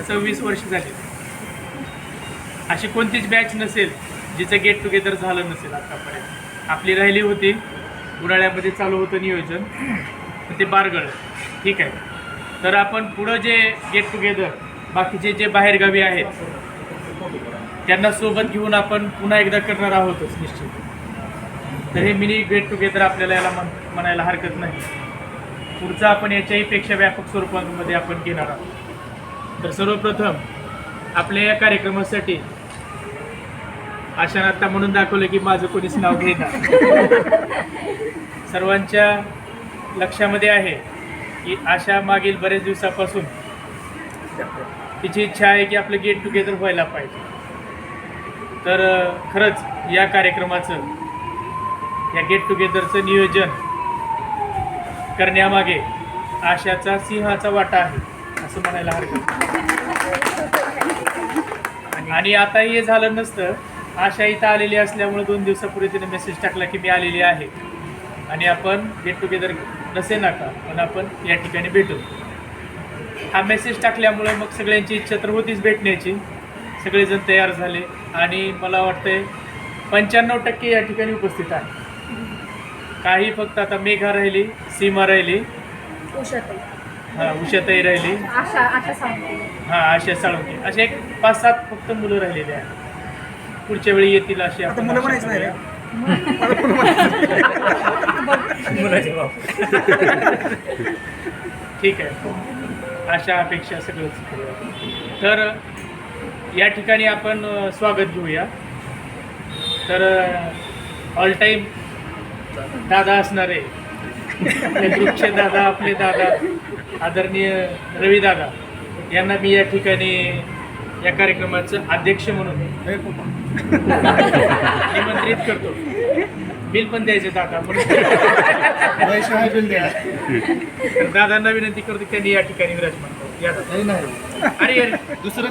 26 वर्ष झाली. अशी कोणतीच बॅच नसेल जिचं गेट टुगेदर झालं नसेल आतापर्यंत. आपली राहिली होती, उन्हाळ्यामध्ये चालू होतं नियोजन, तर ते बारगळ. ठीक आहे, तर आपण पुढं जे गेट टुगेदर बाकीचे जे बाहेरगावी आहेत त्यांना सोबत घेऊन आपण पुन्हा एकदा करणार आहोतच निश्चित. तर हे मिनी गेट टुगेदर आपल्याला याला म्हणायला हरकत नाही. पुढचं आपण याच्याही पेक्षा व्यापक स्वरूपामध्ये आपण घेणार आहोत. तर सर्वप्रथम आपल्या या कार्यक्रमासाठी आशानं आता म्हणून दाखवलं की माझं कोणीच नाव घेणार. सर्वांच्या लक्षामध्ये आहे की आशा मागील बरेच दिवसापासून तिची इच्छा आहे की आपलं गेट टुगेदर व्हायला पाहिजे. तर खरंच या कार्यक्रमाचं, या गेट टुगेदरचं नियोजन करण्यामागे आशाचा सिंहाचा वाटा आहे असं म्हणायला हरकत नाही. आणि आताही हे झालं नसतं, आशा इथं आलेली असल्यामुळे 2 दिवसापूर्वी तिने मेसेज टाकला की मी आलेली आहे आणि आपण गेट टुगेदर नसे नका पण आपण या ठिकाणी भेटू. हा मेसेज टाकल्यामुळे मग सगळ्यांची इच्छा तर होतीच भेटण्याची. सगळेजण तयार झाले आणि मला वाटतंय 95% या ठिकाणी उपस्थित आहे. काही फक्त आता मेघा राहिली, सीमा राहिली, उषाताई राहिली, आशा साळुंके, असे एक 5-7 फक्त मुलं राहिलेली आहेत. पुढच्या वेळी येतील अशी आपण ठीक आहे, अशा अपेक्षा सगळंच. तर या ठिकाणी आपण स्वागत घेऊया. तर ऑल टाईम दादा असणारे आपले ग्रुपचे दादा, आपले दादा आदरणीय रवी दादा यांना मी या ठिकाणी या कार्यक्रमाचं अध्यक्ष म्हणून निमंत्रित करतो. बिल पण द्यायचे दादा म्हणून दादांना विनंती करतो त्यांनी या ठिकाणी विराजमान करू. अरे दुसरं